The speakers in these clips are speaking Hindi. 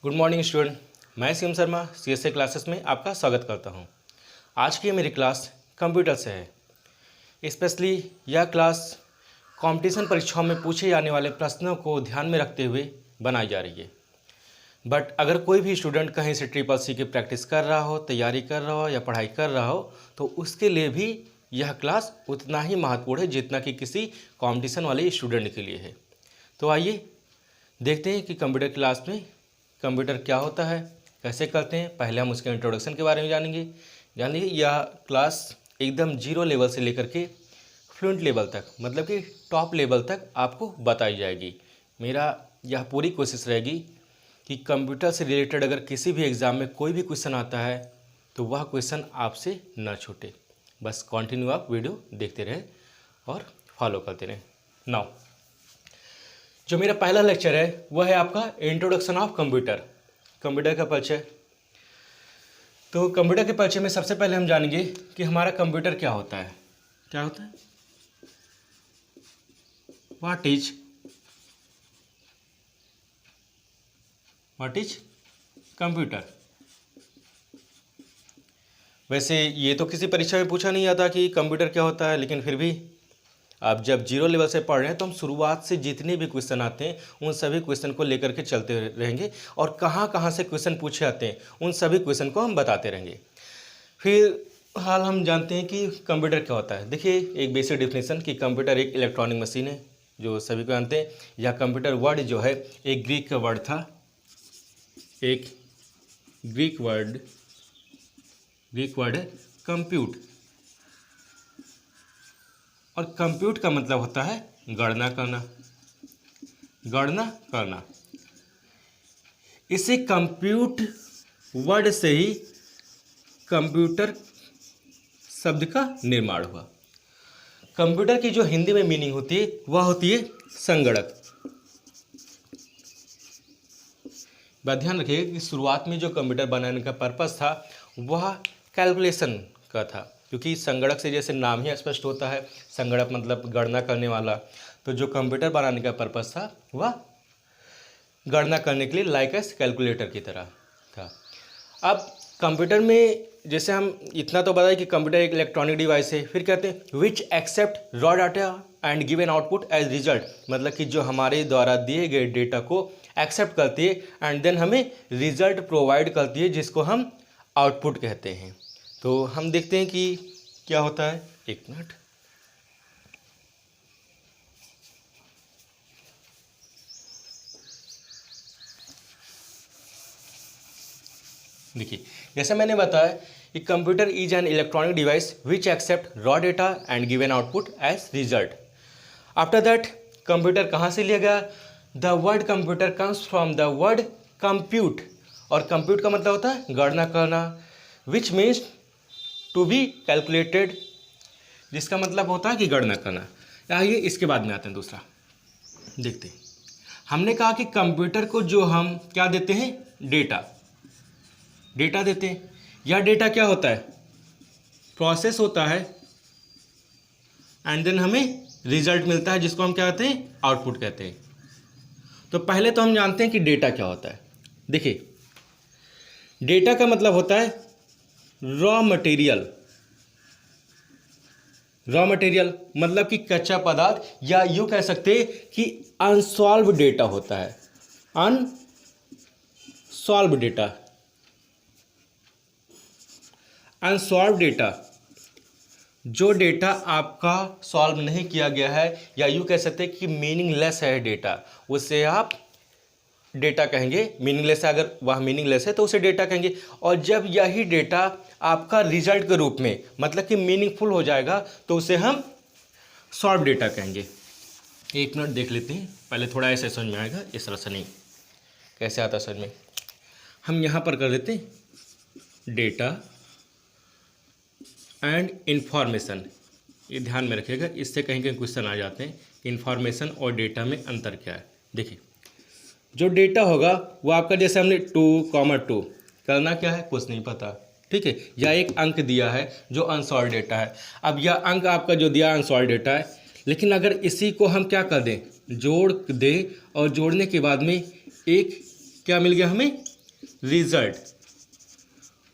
Good morning student. मैं सीएम शर्मा सीएसए क्लासेस में आपका स्वागत करता हूं। आज की मेरी क्लास कंप्यूटर से है। स्पेशली यह क्लास कंपटीशन परीक्षाओं में पूछे जाने वाले प्रश्नों को ध्यान में रखते हुए बनाई जा रही है। बट अगर कोई भी स्टूडेंट कहीं से ट्रिपल सी की प्रैक्टिस कर रहा हो, तैयारी कर रहा हो या पढ़ाई कर रहा हो, तो उसके लिए भी यह क्लास उतना ही महत्वपूर्ण है जितना कि किसी कंपटीशन वाले स्टूडेंट के लिए है। तो आइए देखते हैं कि कंप्यूटर क्लास में कंप्यूटर क्या होता है, कैसे करते हैं। पहले हम उसके इंट्रोडक्शन के बारे में जानेंगे। यह क्लास एकदम जीरो लेवल से लेकर के फ्लुएंट लेवल तक, मतलब कि टॉप लेवल तक आपको बताई जाएगी। मेरा यह पूरी कोशिश रहेगी कि कंप्यूटर से रिलेटेड अगर किसी भी एग्ज़ाम में कोई भी क्वेश्चन आता है तो वह क्वेश्चन आपसे न छूटे। बस कंटिन्यू आप वीडियो देखते रहें और फॉलो करते रहें। नाउ जो मेरा पहला लेक्चर है वह है आपका इंट्रोडक्शन ऑफ कंप्यूटर, कंप्यूटर का परिचय। तो कंप्यूटर के परिचय में सबसे पहले हम जानेंगे कि हमारा कंप्यूटर क्या होता है। क्या होता है? What is computer. वैसे ये तो किसी परीक्षा में पूछा नहीं जाता कि कंप्यूटर क्या होता है, लेकिन फिर भी आप जब जीरो लेवल से पढ़ रहे हैं तो हम शुरुआत से जितने भी क्वेश्चन आते हैं उन सभी क्वेश्चन को लेकर के चलते रहेंगे और कहाँ कहाँ से क्वेश्चन पूछे आते हैं उन सभी क्वेश्चन को हम बताते रहेंगे। फिर हाल हम जानते हैं कि कंप्यूटर क्या होता है। देखिए, एक बेसिक डेफिनेशन कि कंप्यूटर एक इलेक्ट्रॉनिक मशीन है, जो सभी को जानते हैं। यह कंप्यूटर वर्ड जो है एक ग्रीक का वर्ड था, एक ग्रीक वर्ड है कंप्यूट, और कंप्यूट का मतलब होता है गणना करना। इसे कंप्यूट वर्ड से ही कंप्यूटर शब्द का निर्माण हुआ। कंप्यूटर की जो हिंदी में मीनिंग होती है वह होती है संगणक। बात ध्यान रखिएगा कि शुरुआत में जो कंप्यूटर बनाने का पर्पस था वह कैलकुलेशन का था, क्योंकि संगणक से जैसे नाम ही स्पष्ट होता है, संगणक मतलब गणना करने वाला। तो जो कंप्यूटर बनाने का पर्पस था वह गणना करने के लिए लाइक एस कैलकुलेटर की तरह था। अब कंप्यूटर में जैसे हम इतना तो बताएं कि कंप्यूटर एक इलेक्ट्रॉनिक डिवाइस है, फिर कहते हैं which accept raw data and give an output as result, मतलब कि जो हमारे द्वारा दिए गए डेटा को एक्सेप्ट करती है एंड देन हमें रिजल्ट प्रोवाइड करती है, जिसको हम आउटपुट कहते हैं। तो हम देखते हैं कि क्या होता है। एक मिनट। देखिए, जैसे मैंने बताया कि computer is an electronic device which accept raw data and give an output as result. After that computer कहाँ से लिया गया? The word computer comes from the word compute, और कंप्यूट का मतलब होता है गणना करना, which means to be calculated, जिसका मतलब होता है कि गणना करना। आइए इसके बाद में आते हैं दूसरा। देखते हैं, हमने कहा कि कंप्यूटर को जो हम क्या देते हैं, डेटा देते हैं। यह डेटा क्या होता है? प्रोसेस होता है एंड देन हमें रिजल्ट मिलता है, जिसको हम क्या कहते हैं, आउटपुट कहते हैं। तो पहले तो हम जानते हैं कि डेटा क्या होता है। देखिए, डेटा का मतलब होता है रॉ मटेरियल मतलब कि कच्चा पदार्थ, या यूं कह सकते हैं कि अनसॉल्व डेटा होता है। अनसॉल्व डेटा, जो डेटा आपका सॉल्व नहीं किया गया है, या यूं कह सकते हैं कि मीनिंगलेस है डेटा, उसे आप डेटा कहेंगे। मीनिंगलेस है, अगर वह मीनिंगलेस है तो उसे डेटा कहेंगे। और जब यही डेटा आपका रिजल्ट के रूप में, मतलब कि मीनिंगफुल हो जाएगा, तो उसे हम सॉल्व डेटा कहेंगे। एक मिनट देख लेते हैं, पहले थोड़ा ऐसे समझ में आएगा, इस तरह से नहीं। कैसे आता समझ में? हम यहाँ पर कर देते हैं डेटा एंड इंफॉर्मेशन। ये ध्यान में रखिएगा, इससे कहीं कहीं क्वेश्चन आ जाते हैं। इंफॉर्मेशन और डेटा में अंतर क्या है? देखिए, जो डेटा होगा वो आपका, जैसे हमने 2,2 करना क्या है, कुछ नहीं पता, ठीक है। या एक अंक दिया है जो अनसॉल्व डेटा है। अब यह अंक आपका जो दिया अनसॉल्व डेटा है, लेकिन अगर इसी को हम क्या कर दें, जोड़ दें, और जोड़ने के बाद में एक क्या मिल गया हमें, रिजल्ट,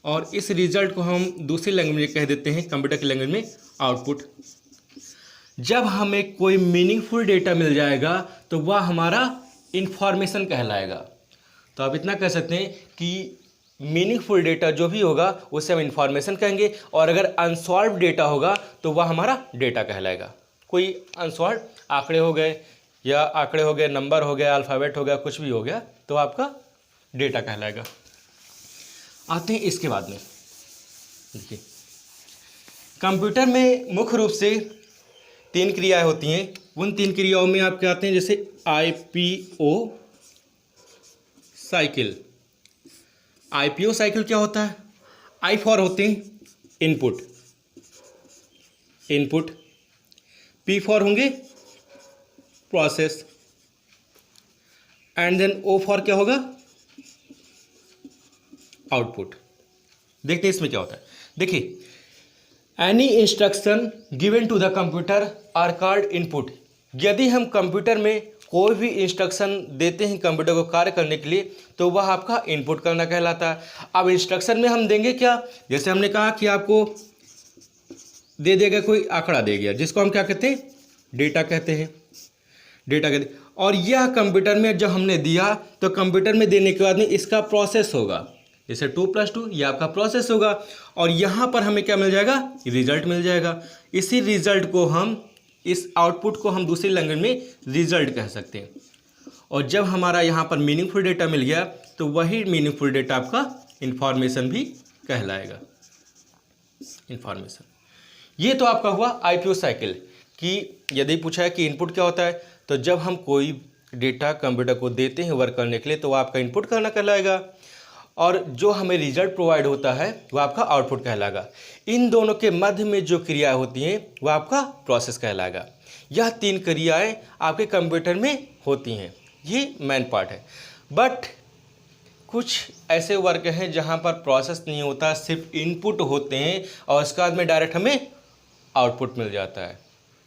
और इस रिजल्ट को हम दूसरी लैंग्वेज में कह देते हैं, कंप्यूटर की लैंग्वेज में आउटपुट। जब हमें कोई मीनिंगफुल डेटा मिल जाएगा तो वह हमारा इंफॉर्मेशन कहलाएगा। तो आप इतना कह सकते हैं कि मीनिंगफुल डेटा जो भी होगा उसे हम इंफॉर्मेशन कहेंगे, और अगर अनसॉल्व डेटा होगा तो वह हमारा डेटा कहलाएगा। कोई अनसॉल्व आंकड़े हो गए, या आंकड़े हो गए, नंबर हो गया, अल्फ़ाबेट हो गया, कुछ भी हो गया, तो आपका डेटा कहलाएगा। आते हैं इसके बाद में, देखिए कंप्यूटर में मुख्य रूप से 3 क्रियाएं होती हैं। उन 3 क्रियाओं में आप क्या आते हैं, जैसे IPO साइकिल। IPO साइकिल क्या होता है? I फॉर होते हैं इनपुट, P फॉर होंगे process, and then O for क्या होगा? आउटपुट। देखते हैं इसमें क्या होता है। देखिए, any instruction given to the computer are called input. यदि हम कंप्यूटर में कोई भी इंस्ट्रक्शन देते हैं कंप्यूटर को कार्य करने के लिए, तो वह आपका इनपुट करना कहलाता है। अब इंस्ट्रक्शन में हम देंगे क्या, जैसे हमने कहा कि आपको दे देगा, कोई आंकड़ा दे गया, जिसको हम क्या कहते हैं? डेटा कहते हैं, डेटा कहते हैं। और यह कंप्यूटर में जब हमने दिया तो कंप्यूटर में देने के बाद में इसका प्रोसेस होगा, जैसे 2 + 2 ये आपका प्रोसेस होगा, और यहाँ पर हमें क्या मिल जाएगा? रिजल्ट मिल जाएगा। इसी रिजल्ट को हम, इस आउटपुट को हम दूसरी लैंग्वेज में रिजल्ट कह सकते हैं। और जब हमारा यहाँ पर मीनिंगफुल डेटा मिल गया तो वही मीनिंगफुल डेटा आपका इंफॉर्मेशन भी कहलाएगा, इंफॉर्मेशन। ये तो आपका हुआ IPO साइकिल, कि यदि पूछा है कि इनपुट क्या होता है, तो जब हम कोई डेटा कंप्यूटर को देते हैं वर्क करने के लिए तो वह आपका इनपुट करना कहलाएगा, और जो हमें रिजल्ट प्रोवाइड होता है वह आपका आउटपुट कहलाएगा। इन दोनों के मध्य में जो क्रियाएं होती हैं वह आपका प्रोसेस कहलाएगा। यह 3 क्रियाएं आपके कंप्यूटर में होती हैं, ये मेन पार्ट है। बट कुछ ऐसे वर्क हैं जहां पर प्रोसेस नहीं होता, सिर्फ इनपुट होते हैं, और उसके बाद में डायरेक्ट हमें आउटपुट मिल जाता है।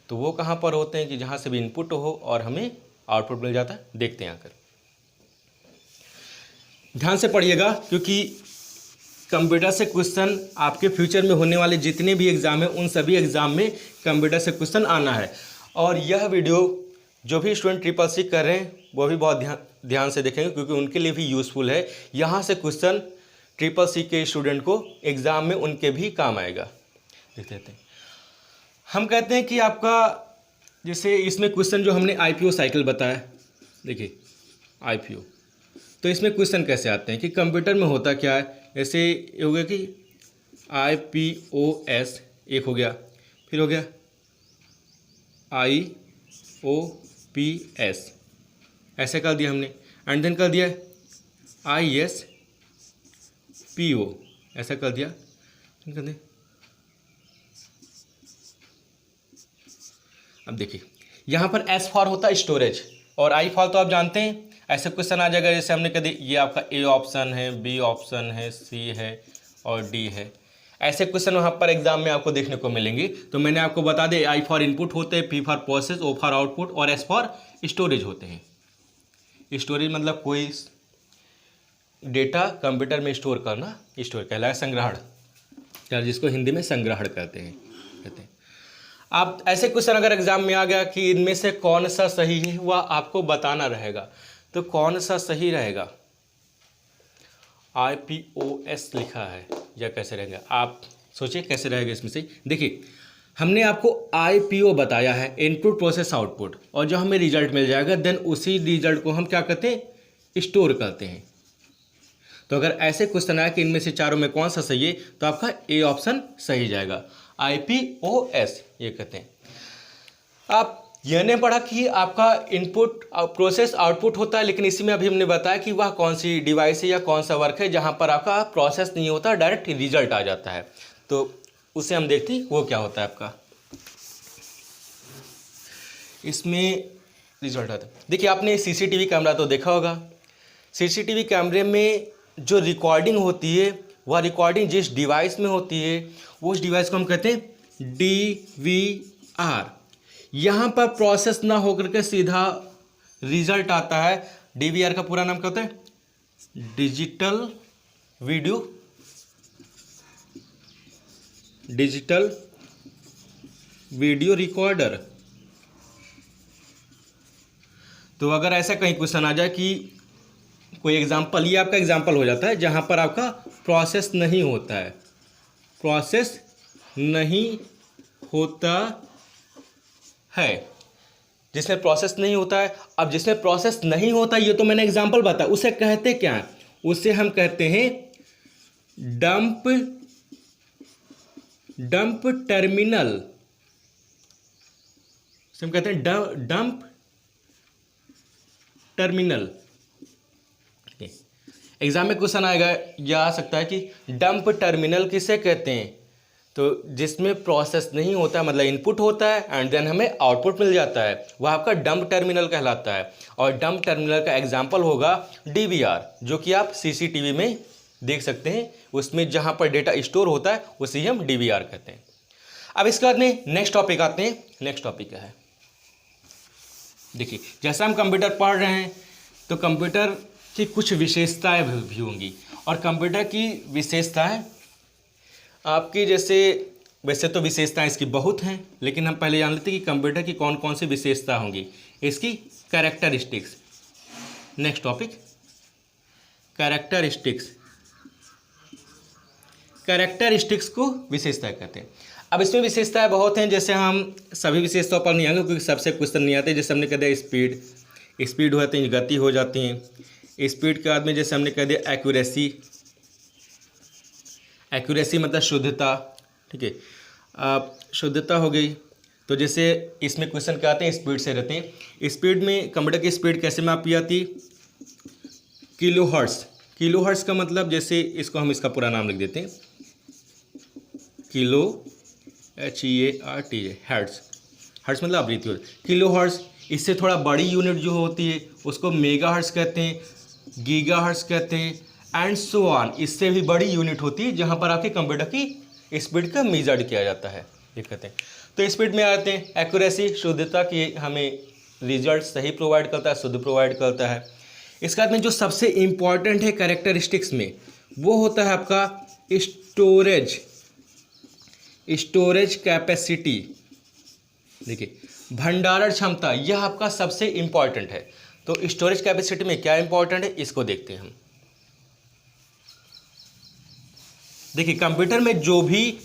तो वो कहाँ पर होते हैं कि जहाँ से भी इनपुट हो और हमें आउटपुट मिल जाता है। देखते हैं आकर, ध्यान से पढ़िएगा, क्योंकि कंप्यूटर से क्वेश्चन आपके फ्यूचर में होने वाले जितने भी एग्ज़ाम हैं उन सभी एग्ज़ाम में कंप्यूटर से क्वेश्चन आना है। और यह वीडियो जो भी स्टूडेंट SSC कर रहे हैं वो भी बहुत ध्यान से देखेंगे, क्योंकि उनके लिए भी यूज़फुल है। यहाँ से क्वेश्चन SSC के स्टूडेंट को एग्ज़ाम में उनके भी काम आएगा। देख लेते हैं। हम कहते हैं कि आपका, जैसे इसमें क्वेश्चन जो हमने IPO साइकिल बताया, देखिए IPO, तो इसमें क्वेश्चन कैसे आते हैं कि कंप्यूटर में होता क्या है। ऐसे हो गया कि IPOS एक हो गया, फिर हो गया IOPS, ऐसे कर दिया हमने, एंड देन कर दिया ISPO, ऐसा कर दिया, कर दिया। अब देखिए यहाँ पर S फॉर होता है स्टोरेज, और I फॉर तो आप जानते हैं। ऐसे क्वेश्चन आ जाएगा जैसे हमने कह दिया ये आपका A ऑप्शन है, B ऑप्शन है, C है और D है। ऐसे क्वेश्चन वहाँ पर एग्जाम में आपको देखने को मिलेंगे। तो मैंने आपको बता दें, I फॉर इनपुट होते हैं, P for process, O for output और S फॉर स्टोरेज होते हैं। स्टोरेज मतलब कोई डेटा कंप्यूटर में स्टोर करना, स्टोर कहलाएगा संग्रहण, या जिसको हिंदी में संग्रहण कहते हैं। आप ऐसे क्वेश्चन अगर एग्जाम में आ गया कि इनमें से कौन सा सही है वह आपको बताना रहेगा, तो कौन सा सही रहेगा? IPOS लिखा है, या कैसे रहेगा? आप सोचिए कैसे रहेगा इसमें से। देखिए हमने आपको IPO बताया है, इनपुट प्रोसेस आउटपुट, और जो हमें रिजल्ट मिल जाएगा देन उसी रिजल्ट को हम क्या करते हैं? स्टोर करते हैं। तो अगर ऐसे क्वेश्चन आया कि इनमें से चारों में कौन सा सही है, तो आपका A ऑप्शन सही जाएगा, IPOS ये कहते हैं। आप यह नहीं पढ़ा कि आपका इनपुट प्रोसेस आउटपुट होता है, लेकिन इसी में अभी हमने बताया कि वह कौन सी डिवाइस है या कौन सा वर्क है जहां पर आपका प्रोसेस नहीं होता, डायरेक्ट रिजल्ट आ जाता है। तो उसे हम देखते हैं वो क्या होता है आपका, इसमें रिजल्ट आता है। देखिए आपने CCTV कैमरा तो देखा होगा। CCTV कैमरे में जो रिकॉर्डिंग होती है वह रिकॉर्डिंग जिस डिवाइस में होती है वो उस डिवाइस को हम कहते हैं DVR। यहाँ पर प्रोसेस ना होकर के सीधा रिजल्ट आता है। DVR का पूरा नाम क्या होता है? Digital video digital video recorder. तो अगर ऐसा कहीं क्वेश्चन आ जाए कि कोई एग्जाम्पल, ये आपका एग्जाम्पल हो जाता है जहाँ पर आपका प्रोसेस नहीं होता है, प्रोसेस नहीं होता है, जिसमें प्रोसेस नहीं होता है। अब जिसमें प्रोसेस नहीं होता, ये तो मैंने एग्जाम्पल बताया, उसे कहते क्या है? उसे हम कहते हैं डंप टर्मिनल। हम कहते हैं डंप टर्मिनल। एग्जाम में क्वेश्चन आएगा या आ सकता है कि डंप टर्मिनल किसे कहते हैं? तो जिसमें प्रोसेस नहीं होता, मतलब इनपुट होता है एंड देन हमें आउटपुट मिल जाता है, वह आपका डंप टर्मिनल कहलाता है। और डंप टर्मिनल का एग्जांपल होगा डीवीआर, जो कि आप सीसीटीवी में देख सकते हैं। उसमें जहां पर डेटा स्टोर होता है उसे हम डीवीआर कहते हैं। अब इसके बाद में नेक्स्ट टॉपिक आते हैं। नेक्स्ट टॉपिक क्या है? देखिए, जैसा हम कंप्यूटर पढ़ रहे हैं तो कंप्यूटर की कुछ विशेषताएं भी होंगी, और कंप्यूटर की विशेषताएं आपकी वैसे तो विशेषताएं इसकी बहुत हैं, लेकिन हम पहले जान लेते हैं कि कंप्यूटर की कौन कौन सी विशेषता होंगी। इसकी characteristics. Next topic, characteristics. Characteristics को विशेषता कहते हैं। अब इसमें विशेषताएं बहुत हैं, जैसे हम सभी विशेषताओं पर नहीं आएंगे क्योंकि सबसे क्वेश्चन नहीं आते। जैसे हमने कह दिया स्पीड हो जाती है, गति हो जाती है। स्पीड के बाद में जैसे हमने कह दिया एक्यूरेसी मतलब शुद्धता, ठीक है, शुद्धता हो गई। तो जैसे इसमें क्वेश्चन क्या आते हैं, स्पीड से रहते हैं। स्पीड में कंप्यूटर की स्पीड कैसे मापी जाती? किलोहर्ट्ज़। किलोहर्ट्ज़ का मतलब, जैसे इसको हम इसका पूरा नाम लिख देते हैं, किलो HEART, हर्ट्ज़। हर्ट्ज़ मतलब आवृत्ति। किलोहर्ट्ज़, इससे थोड़ा बड़ी यूनिट जो होती है उसको मेगाहर्ट्ज़ कहते हैं, गीगाहर्ट्ज़ कहते हैं, एंड सो ऑन। इससे भी बड़ी यूनिट होती है जहाँ पर आपके कंप्यूटर की स्पीड का मेजर्ड किया जाता है, ये कहते हैं। तो स्पीड में आते हैं एक्यूरेसी, शुद्धता की, हमें रिजल्ट सही प्रोवाइड करता है, शुद्ध प्रोवाइड करता है। इसके बाद में जो सबसे इम्पॉर्टेंट है कैरेक्टरिस्टिक्स में, वो होता है आपका स्टोरेज कैपेसिटी। देखिए, भंडारण क्षमता, यह आपका सबसे इम्पॉर्टेंट है। तो स्टोरेज कैपेसिटी में क्या इंपॉर्टेंट है, इसको देखते हैं हम। देखिए, कंप्यूटर में जो भी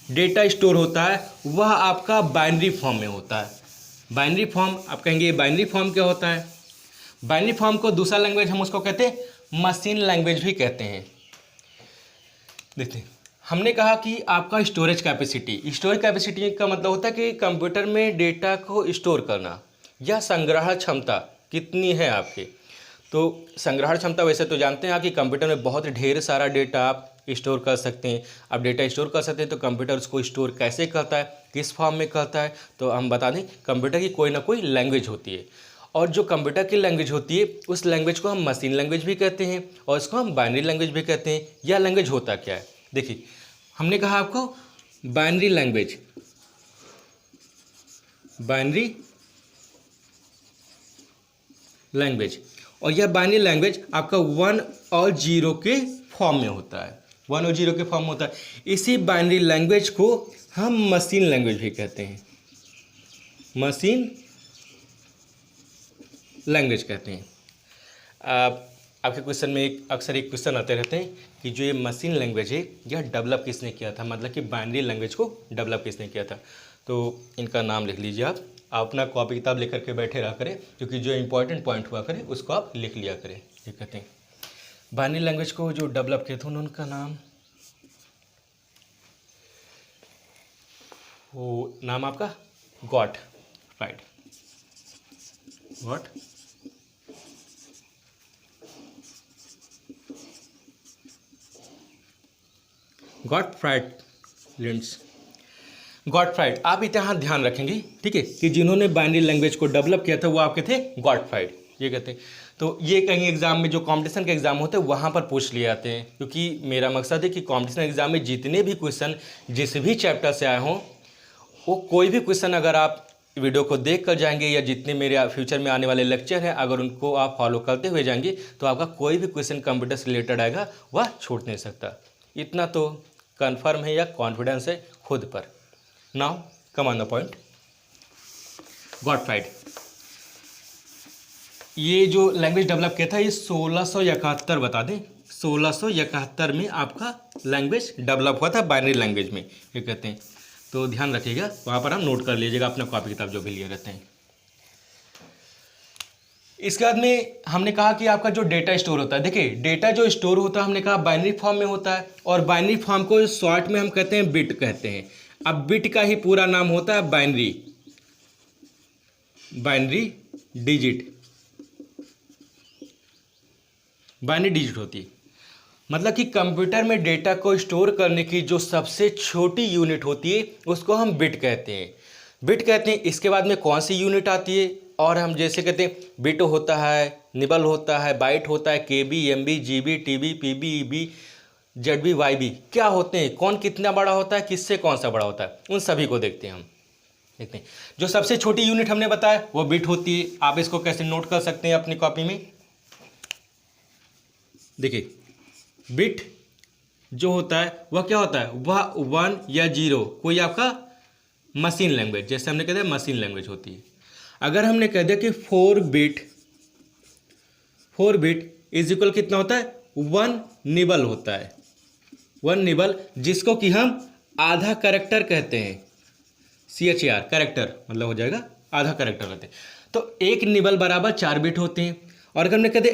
डेटा स्टोर होता है वह आपका बाइनरी फॉर्म में होता है। बाइनरी फॉर्म, आप कहेंगे बाइनरी फॉर्म क्या होता है? बाइनरी फॉर्म को दूसरा लैंग्वेज हम उसको कहते हैं मशीन लैंग्वेज भी कहते हैं। देखते हैं, हमने कहा कि आपका स्टोरेज कैपेसिटी का मतलब होता है कि कंप्यूटर में डेटा को स्टोर करना या संग्रहण क्षमता कितनी है आपके। तो संग्रहण क्षमता वैसे तो जानते हैं आप कि कंप्यूटर में बहुत ढेर सारा डेटा आप स्टोर कर सकते हैं। अब डेटा स्टोर कर सकते हैं तो कंप्यूटर उसको स्टोर कैसे करता है, किस फॉर्म में करता है? तो हम बता दें, कंप्यूटर की कोई ना कोई लैंग्वेज होती है, और जो कंप्यूटर की लैंग्वेज होती है उस लैंग्वेज को हम मशीन लैंग्वेज भी कहते हैं और इसको हम बाइनरी लैंग्वेज भी कहते हैं। यह लैंग्वेज होता क्या है? देखिए, हमने कहा आपको बाइनरी लैंग्वेज, और यह बाइनरी लैंग्वेज आपका 1 और 0 के फॉर्म में होता है। 1 और 0 के फॉर्म में होता है। इसी बाइनरी लैंग्वेज को हम मशीन लैंग्वेज भी कहते हैं, मशीन लैंग्वेज कहते हैं। आपके क्वेश्चन में अक्सर एक क्वेश्चन आते रहते हैं कि जो ये मशीन लैंग्वेज है यह डेवलप किसने किया था, मतलब कि बाइनरी लैंग्वेज को डेवलप किसने किया था। तो इनका नाम लिख लीजिए आप अपना कॉपी किताब लेकर के बैठे रहा करें, क्योंकि जो इंपॉर्टेंट पॉइंट हुआ करे उसको आप लिख लिया करें। ये कहते हैं बाइनरी लैंग्वेज को जो डेवलप किया था उनका नाम, वो नाम आपका गॉटफ्राइड। गॉटफ्राइड, आप इतना ध्यान रखेंगे, ठीक है, कि जिन्होंने बाइनरी लैंग्वेज को डेवलप किया था वो आपके थे गॉटफ्राइड, ये कहते हैं। तो ये कहीं एग्जाम में, जो कंपटीशन के एग्जाम होते हैं वहाँ पर पूछ लिए जाते हैं, क्योंकि मेरा मकसद है कि कंपटीशन एग्जाम में जितने भी क्वेश्चन जिस भी चैप्टर से आए हों, वो कोई भी क्वेश्चन अगर आप वीडियो को देख कर जाएंगे या जितने मेरे फ्यूचर में आने वाले लेक्चर हैं अगर उनको आप फॉलो करते हुए जाएंगे तो आपका कोई भी क्वेश्चन कंप्यूटर से रिलेटेड आएगा वह छूट नहीं सकता। इतना तो कन्फर्म है या कॉन्फिडेंस है खुद पर। Now come on the point. Gottfried ये जो लैंग्वेज डेवलप किया था ये 1671 बता दें, 1671 में आपका लैंग्वेज डेवलप हुआ था, बाइनरी लैंग्वेज में ये कहते हैं। तो ध्यान रखिएगा, वहाँ पर हम नोट कर लीजिएगा अपना कॉपी किताब जो भी लिए रहते हैं। इसके बाद में हमने कहा कि आपका जो डेटा स्टोर होता है, देखिए डेटा जो स्टोर होता है हमने कहा बाइनरी फॉर्म में होता है, और बाइनरी फॉर्म को शॉर्ट में हम कहते हैं बिट कहते हैं। अब बिट का ही पूरा नाम होता है बाइनरी डिजिट, बाइनरी डिजिट होती है। मतलब कि कंप्यूटर में डेटा को स्टोर करने की जो सबसे छोटी यूनिट होती है उसको हम बिट कहते हैं, बिट कहते हैं। इसके बाद में कौन सी यूनिट आती है, और हम जैसे कहते हैं बिट होता है, निबल होता है, बाइट होता है, KB, MB, GB, TB, PB, EB, ZB, YB क्या होते हैं, कौन कितना बड़ा होता है, किससे कौन सा बड़ा होता है, उन सभी को देखते हैं हम। देखते हैं जो सबसे छोटी यूनिट हमने बताया वो बिट होती है। आप इसको कैसे नोट कर सकते हैं अपनी कॉपी में, देखिए बिट जो होता है वह क्या होता है, वह 1 या 0 कोई आपका मशीन लैंग्वेज, जैसे हमने कह दिया मशीन लैंग्वेज होती है। अगर हमने कह दिया कि 4 बिट इज इक्वल कितना होता है, 1 निबल होता है, 1 निबल, जिसको कि हम आधा कैरेक्टर कहते हैं, CHAR कैरेक्टर मतलब हो जाएगा आधा कैरेक्टर कहते हैं। तो 1 निबल बराबर 4 बिट होते हैं। और अगर हमने कह दिया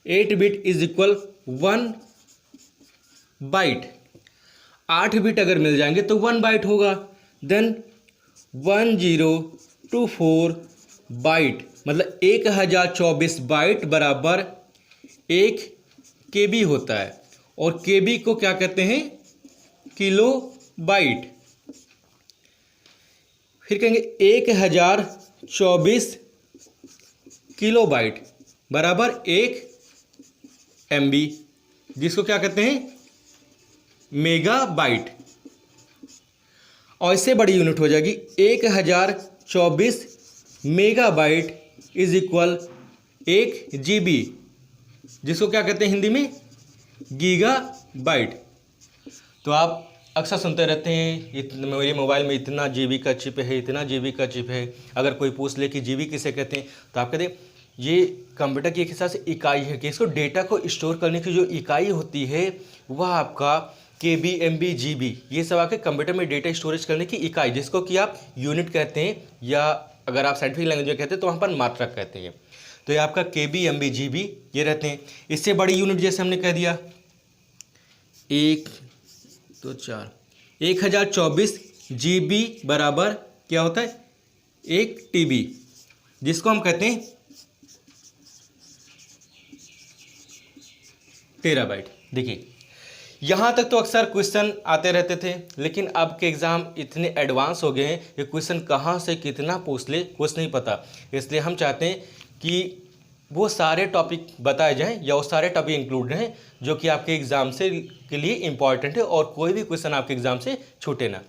8 bit is equal 1 byte, 8 bit अगर मिल जाएंगे तो 1 बाइट होगा। देन 1024 बाइट मतलब 1024 बाइट बराबर 1 KB होता है, और KB को क्या कहते हैं, किलो बाइट। फिर कहेंगे 1024 किलो बाइट बराबर 1 MB, जिसको क्या कहते हैं, मेगा बाइट। और इससे बड़ी यूनिट हो जाएगी 1024 mega bite is equal 1 GB, जिसको क्या कहते हैं हिंदी में, गीगा बाइट। तो आप अक्सर सुनते रहते हैं मेरे मोबाइल में इतना GB का चिप है, इतना GB का चिप है। अगर कोई पूछ ले कि GB किसे कहते हैं तो आप कहते हैं ये कंप्यूटर की एक हिसाब से इकाई है कि इसको डेटा को स्टोर करने की जो इकाई होती है वह आपका KB, MB, GB ये सब आपके कंप्यूटर में डेटा स्टोरेज करने की इकाई, जिसको कि आप यूनिट कहते हैं, या अगर आप साइंटिफिक लैंग्वेज में कहते हैं तो वहाँ पर मात्रक कहते हैं। तो ये आपका KB, MB, GB ये रहते हैं। इससे बड़ी यूनिट जैसे हमने कह दिया 1024 GB बराबर क्या होता है, 1 TB, जिसको हम कहते हैं टेराबाइट। देखिए यहाँ तक तो अक्सर क्वेश्चन आते रहते थे, लेकिन अब के एग्ज़ाम इतने एडवांस हो गए हैं कि क्वेश्चन कहाँ से कितना पूछ ले कुछ नहीं पता। इसलिए हम चाहते हैं कि वो सारे टॉपिक बताए जाएं या वो सारे टॉपिक इंक्लूड रहें जो कि आपके एग्ज़ाम से के लिए इम्पॉर्टेंट है, और कोई भी क्वेश्चन आपके एग्ज़ाम से छूटे ना।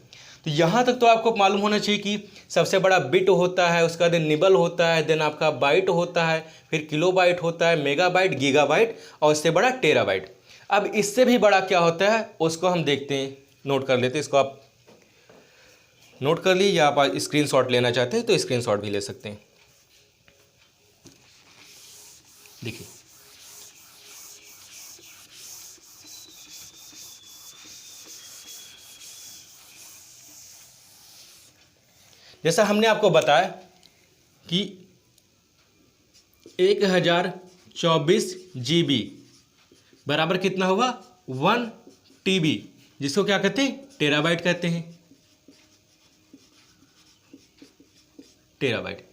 तो यहाँ तक तो आपको मालूम होना चाहिए कि सबसे बड़ा बिट होता है, उसका देन निबल होता है, देन आपका बाइट होता है, फिर किलो बाइट होता है, मेगा बाइट, गीगा बाइट, और इससे बड़ा टेराबाइट। अब इससे भी बड़ा क्या होता है उसको हम देखते हैं, नोट कर लेते हैं। इसको आप नोट कर लीजिए, या आप स्क्रीनशॉट लेना चाहते हैं तो स्क्रीनशॉट भी ले सकते हैं। देखिए जैसा हमने आपको बताया कि 1024 GB बराबर कितना होगा, 1 TB, जिसको क्या कहते हैं, टेराबाइट कहते हैं, टेराबाइट।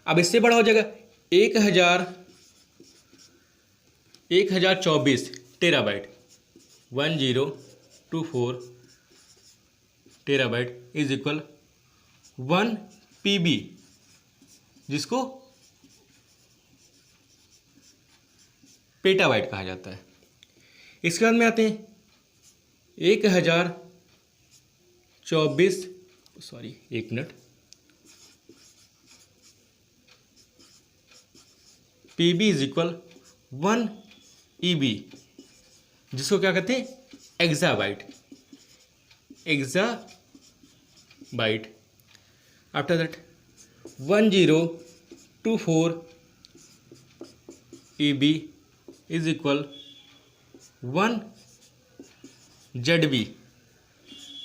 अब इससे बड़ा हो जाएगा 1024 terabyte, 1024 terabyte is equal 1 PB, जिसको पेटाबाइट कहा जाता है। इसके बाद में आते हैं 1024 सॉरी एक minute, PB is equal 1 EB, जिसको क्या कहते हैं, exabyte, exabyte. After that 1024 EB is equal 1 ZB,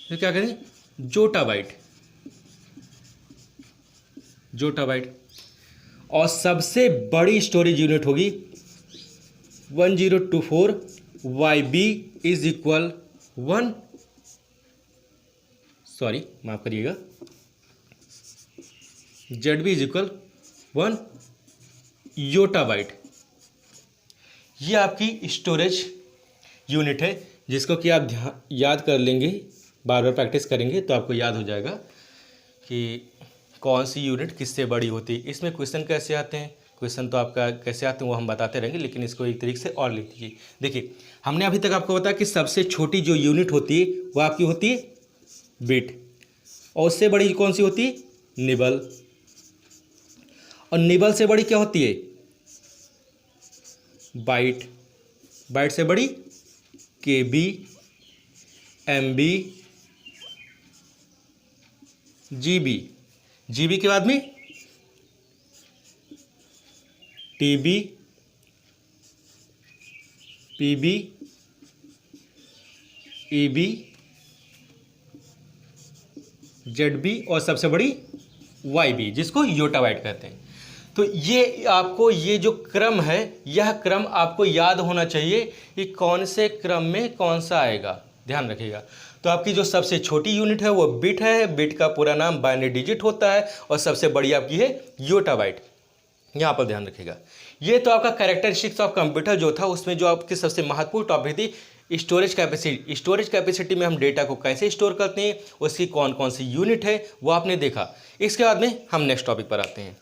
तो क्या करें, जोटाबाइट, जोटाबाइट। और सबसे बड़ी स्टोरेज यूनिट होगी 1024 YB इज इक्वल 1, सॉरी माफ करिएगा, ZB इज इक्वल 1 योटाबाइट। ये आपकी स्टोरेज यूनिट है, जिसको कि आप याद कर लेंगे, बार बार प्रैक्टिस करेंगे तो आपको याद हो जाएगा कि कौन सी यूनिट किससे बड़ी होती है। इसमें क्वेश्चन कैसे आते हैं, क्वेश्चन तो आपका कैसे आते हैं वो हम बताते रहेंगे, लेकिन इसको एक तरीके से और लिख दीजिए। देखिए हमने अभी तक आपको बताया कि सबसे छोटी जो यूनिट होती है वो आपकी होती है बिट, और उससे बड़ी कौन सी होती है, निबल, और निबल से बड़ी क्या होती है, बाइट, बाइट से बड़ी KB, MB, GB, GB के बाद में TB, PB, EB, ZB और सबसे बड़ी YB, जिसको योटाबाइट कहते हैं। तो ये आपको ये जो क्रम है, यह क्रम आपको याद होना चाहिए कि कौन से क्रम में कौन सा आएगा, ध्यान रखिएगा। तो आपकी जो सबसे छोटी यूनिट है वो बिट है, बिट का पूरा नाम बाइनरी डिजिट होता है, और सबसे बड़ी आपकी है योटाबाइट, यहाँ पर ध्यान रखिएगा। ये तो आपका कैरेक्टरिस्टिक्स ऑफ कंप्यूटर जो था, उसमें जो आपकी सबसे महत्वपूर्ण टॉपिक थी स्टोरेज कैपेसिटी। स्टोरेज कैपेसिटी में हम डेटा को कैसे स्टोर करते हैं, उसकी कौन कौन सी यूनिट है वो आपने देखा। इसके बाद में हम नेक्स्ट टॉपिक पर आते हैं।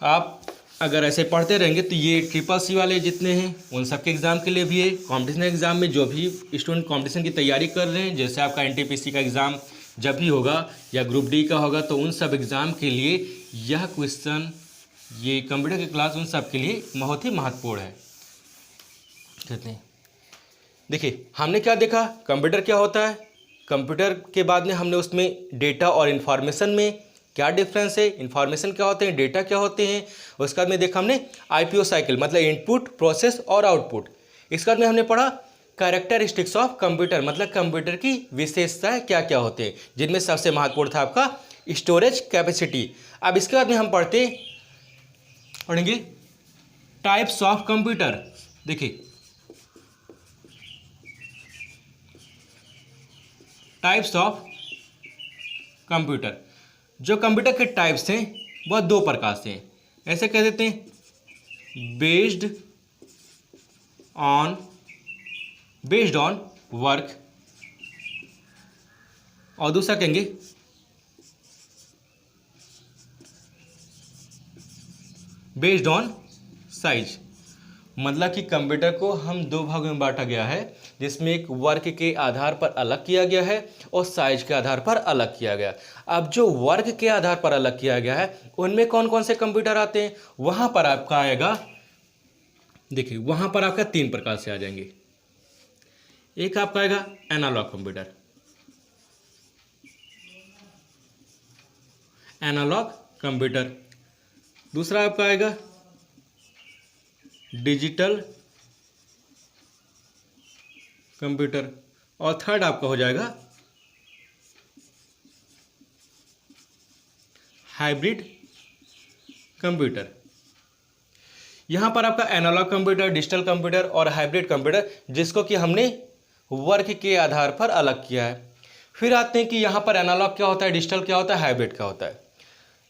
आप अगर ऐसे पढ़ते रहेंगे तो ये CCC वाले जितने हैं उन सब के एग्ज़ाम के लिए भी है। कॉम्पिटिशन एग्ज़ाम में जो भी स्टूडेंट कॉम्पिटिशन की तैयारी कर रहे हैं, जैसे आपका NTPC का एग्ज़ाम जब भी होगा या ग्रुप D का होगा, तो उन सब एग्ज़ाम के लिए यह क्वेश्चन, ये कंप्यूटर की क्लास उन सब के लिए बहुत ही महत्वपूर्ण है। कहते हैं, देखिए हमने क्या देखा, कंप्यूटर क्या होता है, कंप्यूटर के बाद में हमने उसमें डेटा और इन्फॉर्मेशन में क्या डिफरेंस है, इन्फॉर्मेशन क्या होते हैं, डेटा क्या होते हैं। उसके बाद में देखा हमने IPO साइकिल, मतलब इनपुट, प्रोसेस और आउटपुट। इसके बाद में हमने पढ़ा कैरेक्टरिस्टिक्स ऑफ कंप्यूटर, मतलब कंप्यूटर की विशेषताएं क्या क्या होते हैं, जिनमें सबसे महत्वपूर्ण था आपका स्टोरेज कैपेसिटी। अब इसके बाद में हम पढ़ेंगे टाइप्स ऑफ कंप्यूटर। देखिए टाइप्स ऑफ कंप्यूटर, जो कंप्यूटर के टाइप्स हैं वह दो प्रकार से हैं। ऐसे कह देते हैं बेस्ड ऑन वर्क, और दूसरा कहेंगे बेस्ड ऑन साइज। मतलब कि कंप्यूटर को हम दो भागों में बांटा गया है, जिसमें एक वर्क के आधार पर अलग किया गया है और साइज के आधार पर अलग किया गया। अब जो वर्क के आधार पर अलग किया गया है उनमें कौन कौन से कंप्यूटर आते हैं, वहां पर आपका आएगा, देखिए वहां पर आपका तीन प्रकार से आ जाएंगे। एक आपका आएगा एनालॉग कंप्यूटर, एनालॉग कंप्यूटर। दूसरा आपका आएगा डिजिटल कंप्यूटर, और थर्ड आपका हो जाएगा हाइब्रिड कंप्यूटर। यहां पर आपका एनालॉग कंप्यूटर, डिजिटल कंप्यूटर और हाइब्रिड कंप्यूटर, जिसको कि हमने वर्क के आधार पर अलग किया है। फिर आते हैं कि यहां पर एनालॉग क्या होता है, डिजिटल क्या होता है, हाइब्रिड क्या होता है।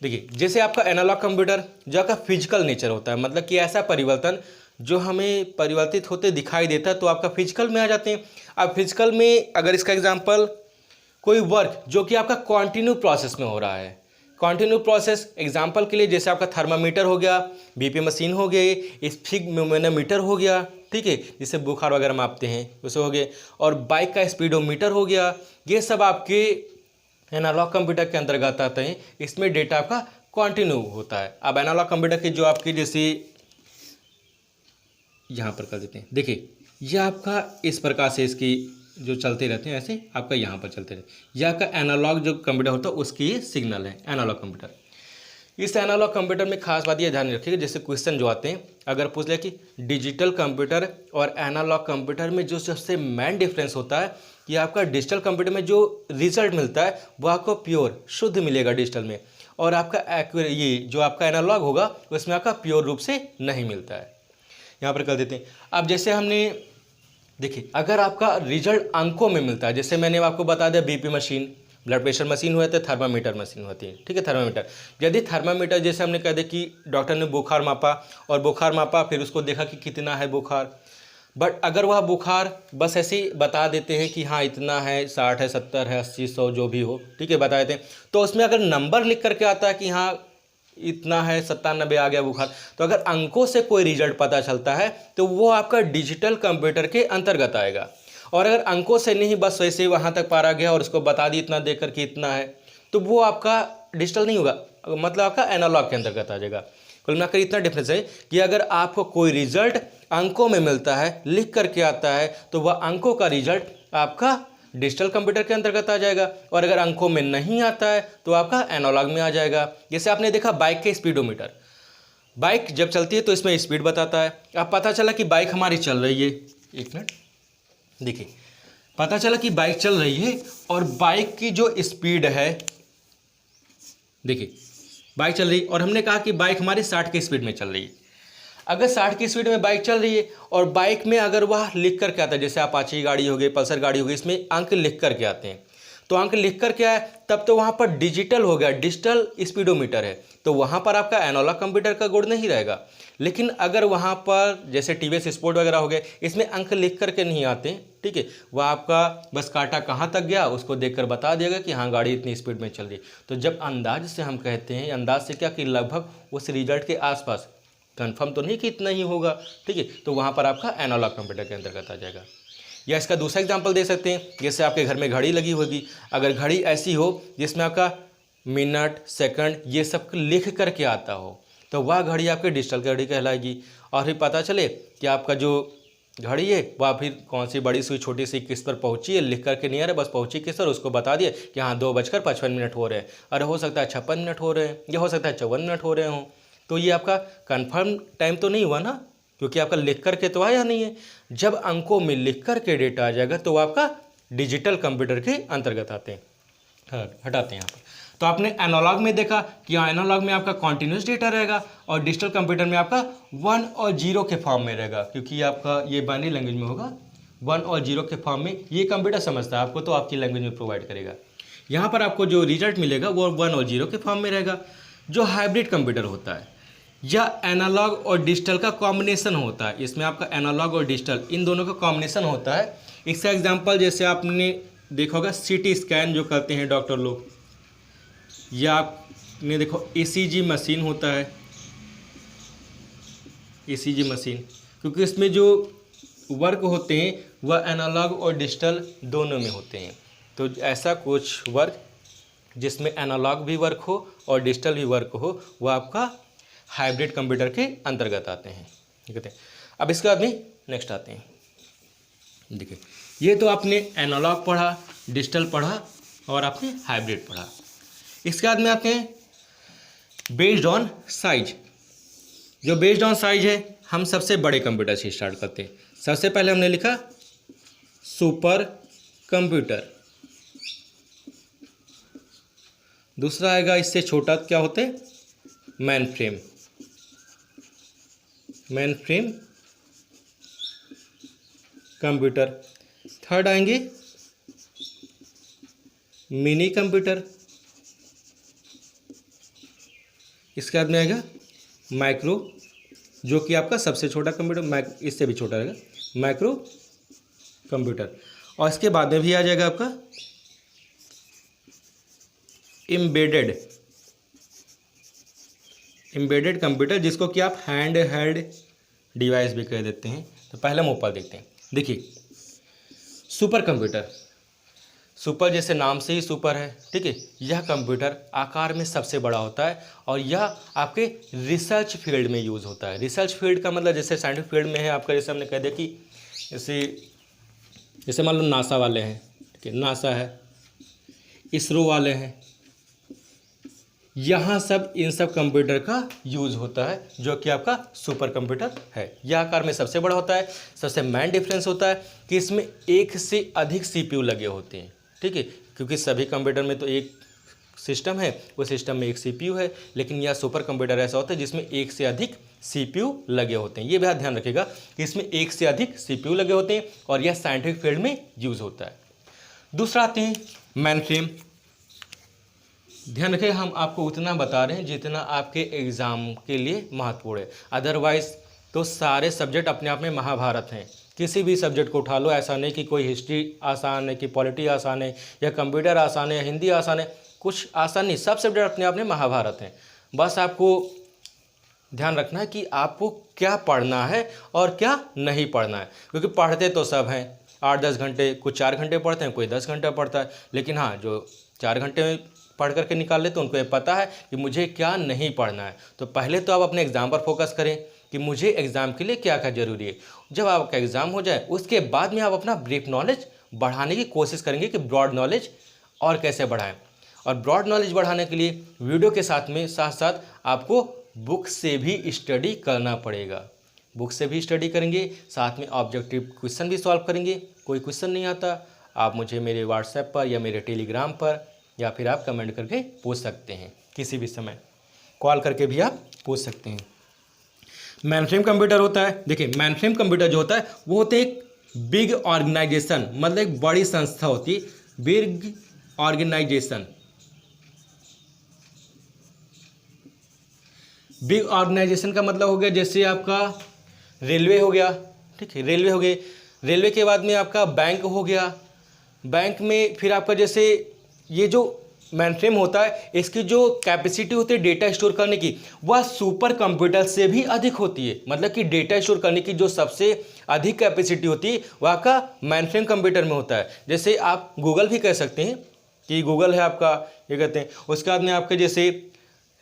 देखिए जैसे आपका एनालॉग कंप्यूटर जो आपका फिजिकल नेचर होता है, मतलब कि ऐसा परिवर्तन जो हमें परिवर्तित होते दिखाई देता है, तो आपका फिजिकल में आ जाते हैं। अब फिजिकल में अगर इसका एग्जांपल कोई वर्क जो कि आपका कॉन्टिन्यू प्रोसेस में हो रहा है, कॉन्टिन्यू प्रोसेस एग्जांपल के लिए जैसे आपका थर्मामीटर हो गया, बीपी मशीन हो गई, स्फिग्मोमीटर हो गया, ठीक है, जिससे बुखार वगैरह मापते हैं उसे हो गए, और बाइक का स्पीडोमीटर हो गया। ये सब आपके एनालॉग कंप्यूटर के अंतर्गत आते हैं। इसमें डेटा आपका कंटिन्यू होता है। अब एनालॉग कंप्यूटर की जो आपकी जैसे यहाँ पर कर देते हैं, देखिए यह आपका इस प्रकार से इसकी जो चलते रहते हैं ऐसे आपका यहाँ पर चलते रहते हैं। यह आपका एनालॉग जो कंप्यूटर होता है उसकी ये सिग्नल है एनालॉग कंप्यूटर। इस एनालॉग कंप्यूटर में खास बात ये ध्यान रखिएगा, जैसे क्वेश्चन जो आते हैं अगर पूछ ले कि डिजिटल कंप्यूटर और एनालॉग कंप्यूटर में जो सबसे मेन डिफरेंस होता है कि आपका डिजिटल कंप्यूटर में जो रिजल्ट मिलता है वो आपको प्योर शुद्ध मिलेगा डिजिटल में, और आपका एक्यूरेट ये जो आपका एनालॉग होगा उसमें आपका प्योर रूप से नहीं मिलता है। यहाँ पर कर देते हैं। अब जैसे हमने देखिए अगर आपका रिजल्ट अंकों में मिलता है, जैसे मैंने आपको बता दिया BP machine, blood pressure machine हुआ तो थर्मामीटर मशीन होती है, ठीक है थर्मामीटर। यदि थर्मामीटर जैसे हमने कह दिया कि डॉक्टर ने बुखार मापा और बुखार मापा फिर उसको देखा कि कितना है बुखार, बट अगर वह बुखार बस ऐसे ही बता देते हैं कि हाँ इतना है, 60 है, 70 है, 80, 100 जो भी हो, ठीक है बता देते हैं, तो उसमें अगर नंबर लिख करके आता है कि हाँ इतना है 97 आ गया बुखार, तो अगर अंकों से कोई रिजल्ट पता चलता है तो वो आपका डिजिटल कंप्यूटर के अंतर्गत आएगा। और अगर अंकों से नहीं बस वैसे ही वहाँ तक पारा गया और उसको बता दी इतना देकर के इतना है, तो वो आपका डिजिटल नहीं होगा, मतलब आपका एनालॉग के अंतर्गत आ जाएगा। कुल मिलाकर इतना डिफरेंस है कि अगर आपको कोई रिजल्ट अंकों में मिलता है लिख करके आता है तो वह अंकों का रिजल्ट आपका डिजिटल कंप्यूटर के अंतर्गत आ जाएगा, और अगर अंकों में नहीं आता है तो आपका एनालॉग में आ जाएगा। जैसे आपने देखा बाइक के स्पीडोमीटर, बाइक जब चलती है तो इसमें स्पीड बताता है। अब पता चला कि बाइक हमारी चल रही है, एक मिनट देखिए, पता चला कि बाइक चल रही है और बाइक की जो स्पीड है, देखिए बाइक चल रही है और हमने कहा कि बाइक हमारी 60 की स्पीड में चल रही है। अगर 60 की स्पीड में बाइक चल रही है और बाइक में अगर वह लिख करके आता है, जैसे अपाची गाड़ी हो गई, पल्सर गाड़ी हो गई, इसमें अंक लिख करके आते हैं, तो अंक लिख करके आए तब तो वहाँ पर डिजिटल हो गया, डिजिटल स्पीडोमीटर है, तो वहाँ पर आपका एनालॉग कंप्यूटर का गुण नहीं रहेगा। लेकिन अगर वहाँ पर जैसे टीवीएस स्पोर्ट वगैरह हो गए, इसमें अंक लिख करके नहीं आते, ठीक है, वह आपका बस कांटा कहाँ तक गया उसको देखकर बता देगा कि हाँ गाड़ी इतनी स्पीड में चल रही है। तो जब अंदाज से हम कहते हैं, अंदाज से क्या कि लगभग उस रिजल्ट के आसपास, कंफर्म तो नहीं कि इतना ही होगा, ठीक है, तो वहाँ पर आपका एनालॉग कंप्यूटर के अंतर्गत आ जाएगा। या इसका दूसरा एग्जांपल दे सकते हैं, जैसे आपके घर में घड़ी लगी होगी, अगर घड़ी ऐसी हो जिसमें आपका मिनट सेकंड ये सब लिख करके आता हो तो वह घड़ी आपकी डिजिटल घड़ी कहलाएगी। और फिर पता चले कि आपका जो घड़ी है वह फिर कौन सी बड़ी सी छोटी सी किस पर पहुंची है, लिख करके नहीं आ रहा, बस पहुंची किस पर उसको बता दिए कि हाँ 2:55 हो रहे हैं, अरे हो सकता है 56 मिनट हो रहे हैं या हो सकता है 54 मिनट हो रहे हों, तो ये आपका कंफर्म टाइम तो नहीं हुआ ना, क्योंकि आपका लिख करके तो आया नहीं है। जब अंकों में लिख करके डेटा आ जाएगा तो वो आपका डिजिटल कंप्यूटर के अंतर्गत आते हैं, हटाते हैं यहाँ पर। तो आपने एनालॉग में देखा कि एनालॉग में आपका कॉन्टिन्यूस डेटा रहेगा और डिजिटल कंप्यूटर में आपका 1 और 0 के फॉर्म में रहेगा, क्योंकि आपका ये बाइनरी लैंग्वेज में होगा 1 और 0 के फॉर्म में। ये कंप्यूटर समझता है आपको, तो आपकी लैंग्वेज में प्रोवाइड करेगा। यहाँ पर आपको जो रिजल्ट मिलेगा वो 1 और 0 के फॉर्म में रहेगा। जो हाइब्रिड कंप्यूटर होता है या एनालॉग और डिजिटल का कॉम्बिनेशन होता है, इसमें आपका एनालॉग और डिजिटल इन दोनों का कॉम्बिनेशन होता है। इसका एग्जांपल जैसे आपने देखा होगा सीटी स्कैन जो करते हैं डॉक्टर लोग, या आपने देखो ईसीजी मशीन होता है, ईसीजी मशीन, क्योंकि इसमें जो वर्क होते हैं वह एनालॉग और डिजिटल दोनों में होते हैं। तो ऐसा कुछ वर्क जिसमें एनालॉग भी वर्क हो और डिजिटल भी वर्क हो वह आपका हाइब्रिड कंप्यूटर के अंतर्गत आते हैं, ठीक है। अब इसके बाद में नेक्स्ट आते हैं, देखिए ये तो आपने एनालॉग पढ़ा, डिजिटल पढ़ा और आपने हाइब्रिड पढ़ा। इसके बाद में आते हैं बेस्ड ऑन साइज। जो बेस्ड ऑन साइज है हम सबसे बड़े कंप्यूटर से स्टार्ट करते हैं। सबसे पहले हमने लिखा सुपर कंप्यूटर, दूसरा आएगा इससे छोटा क्या होते हैं main frame, main frame computer. Third आएंगे मिनी कंप्यूटर, इसके बाद में आएगा माइक्रो, जो कि आपका सबसे छोटा कंप्यूटर, इससे भी छोटा रहेगा माइक्रो कंप्यूटर। और इसके बाद में भी आ जाएगा आपका एम्बेडेड कंप्यूटर, जिसको कि आप हैंड हेल्ड डिवाइस भी कह देते हैं। तो पहले हम ऊपर देखते हैं। देखिए सुपर कंप्यूटर, सुपर जैसे नाम से ही सुपर है, ठीक है। यह कंप्यूटर आकार में सबसे बड़ा होता है और यह आपके रिसर्च फील्ड में यूज़ होता है। रिसर्च फील्ड का मतलब जैसे साइंटिफिक फील्ड में है आपका, जैसे हमने कह दिया कि जैसे मान लो नासा वाले हैं, ठीक है, नासा है, इसरो वाले हैं, यहाँ सब इन सब कंप्यूटर का यूज़ होता है जो कि आपका सुपर कंप्यूटर है। यह आकार में सबसे बड़ा होता है। सबसे मेन डिफरेंस होता है कि इसमें एक से अधिक सीपीयू लगे होते हैं, ठीक है, क्योंकि सभी कंप्यूटर में तो एक सिस्टम है, उस सिस्टम में एक सीपीयू है, लेकिन यह सुपर कंप्यूटर ऐसा होता है जिसमें एक से अधिक सीपीयू लगे होते हैं। ये बात ध्यान रखिएगा कि इसमें एक से अधिक सीपीयू लगे होते हैं और यह साइंटिफिक फील्ड में यूज़ होता है। दूसरा आते हैं मेनफ्रेम। ध्यान रखें, हम आपको उतना बता रहे हैं जितना आपके एग्ज़ाम के लिए महत्वपूर्ण है। अदरवाइज़ तो सारे सब्जेक्ट अपने आप में महाभारत हैं। किसी भी सब्जेक्ट को उठा लो, ऐसा नहीं कि कोई हिस्ट्री आसान है, कि पॉलिटी आसान है, या कंप्यूटर आसान है, या हिंदी आसान है, कुछ आसान नहीं। सब सब्जेक्ट अपने आप में महाभारत हैं। बस आपको ध्यान रखना है कि आपको क्या पढ़ना है और क्या नहीं पढ़ना है, क्योंकि पढ़ते तो सब हैं 8-10 घंटे, कुछ 4 घंटे पढ़ते हैं, कोई 10 घंटे पढ़ता है, लेकिन हाँ जो 4 घंटे में पढ़ करके निकाल लेते हैं उनको ये पता है कि मुझे क्या नहीं पढ़ना है। तो पहले तो आप अपने एग्ज़ाम पर फोकस करें कि मुझे एग्ज़ाम के लिए क्या क्या ज़रूरी है। जब आपका एग्ज़ाम हो जाए उसके बाद में आप अपना ब्रीफ नॉलेज बढ़ाने की कोशिश करेंगे कि ब्रॉड नॉलेज और कैसे बढ़ाएं। और ब्रॉड नॉलेज बढ़ाने के लिए वीडियो के साथ साथ आपको बुक से भी स्टडी करना पड़ेगा। बुक से भी स्टडी करेंगे, साथ में ऑब्जेक्टिव क्वेश्चन भी सॉल्व करेंगे। कोई क्वेश्चन नहीं आता, आप मुझे मेरे व्हाट्सएप पर या मेरे टेलीग्राम पर या फिर आप कमेंट करके पूछ सकते हैं। किसी भी समय कॉल करके भी आप पूछ सकते हैं। मेनफ्रेम कंप्यूटर होता है, देखिए मेनफ्रेम कंप्यूटर जो होता है वो होते हैं एक बिग ऑर्गेनाइजेशन, मतलब एक बड़ी संस्था होती है, बिग ऑर्गेनाइजेशन। बिग ऑर्गेनाइजेशन का मतलब हो गया जैसे आपका रेलवे हो गया, ठीक है, रेलवे हो गए, रेलवे के बाद में आपका बैंक हो गया, बैंक में फिर आपका जैसे ये जो मेनफ्रेम होता है इसकी जो कैपेसिटी होती है डेटा स्टोर करने की, वह सुपर कंप्यूटर से भी अधिक होती है। मतलब कि डेटा स्टोर करने की जो सबसे अधिक कैपेसिटी होती है वह का मेनफ्रेम कंप्यूटर में होता है। जैसे आप गूगल भी कह सकते हैं कि गूगल है आपका, ये कहते हैं। उसके बाद में आपके जैसे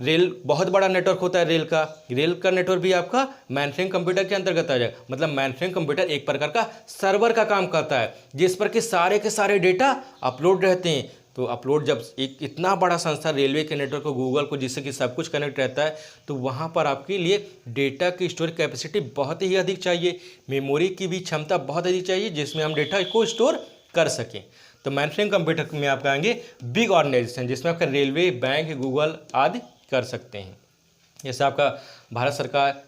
रेल, बहुत बड़ा नेटवर्क होता है रेल का नेटवर्क भी आपका मेनफ्रेम कंप्यूटर के अंतर्गत आ जाएगा। मतलब मेनफ्रेम कंप्यूटर एक प्रकार का सर्वर का काम करता है जिस पर कि सारे के सारे डेटा अपलोड रहते हैं। तो अपलोड जब एक इतना बड़ा संस्था रेलवे के नेटवर्क को, गूगल को, जिससे कि सब कुछ कनेक्ट रहता है, तो वहाँ पर आपके लिए डेटा की स्टोरेज कैपेसिटी बहुत ही अधिक चाहिए, मेमोरी की भी क्षमता बहुत अधिक चाहिए जिसमें हम डेटा को स्टोर कर सकें। तो मेनफ्रेम कंप्यूटर में आप आएंगे बिग ऑर्गेनाइजेशन, जिसमें आपका रेलवे, बैंक, गूगल आदि कर सकते हैं। जैसे आपका भारत सरकार